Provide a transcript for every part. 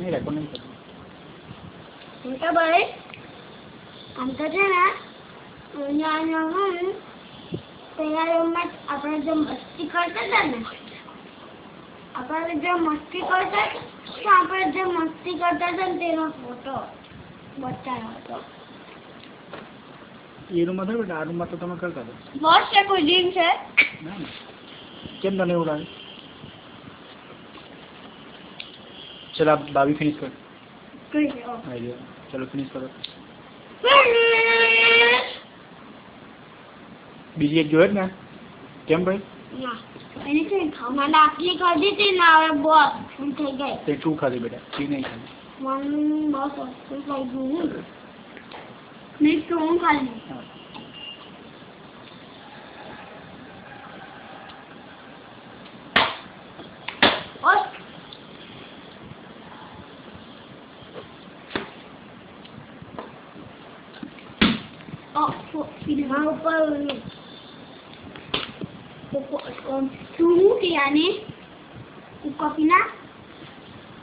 नहीं रेकॉर्ड नहीं कर बेटा भाई हम तो है ना पहला रूम में अपने जो मस्ती करते थे ना अपने जो मस्ती करते तो अपने जो मस्ती करते थे तेरा फोटो बताया तो ये रूम में बेटा रूम में तो तुम करता था बहुत से कोई दिन से ना केम तने उड़ा चलो आप बाबी फिनिश कर चलो फिनिश करो बीजी एक जो है ना केम भाई ना मैंने तो खाना डाकली कर दी थी ना और बहुत फूल थे गए ते टू खा दे बेटा तीन नहीं खाने मन बहुत अच्छी लगी नहीं क्यों खा ली यहाँ ऊपर सुनू के यानी कॉफीना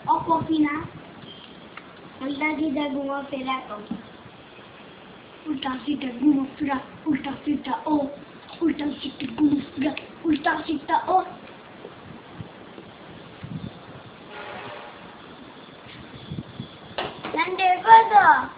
और कॉफीना अल्लाह की जगह फेरा तो उल्टा सीधा घूमो फिरा उल्टा सीधा ओ उल्टा सीधा घूमो फिरा उल्टा सीधा ओ नंदे को दो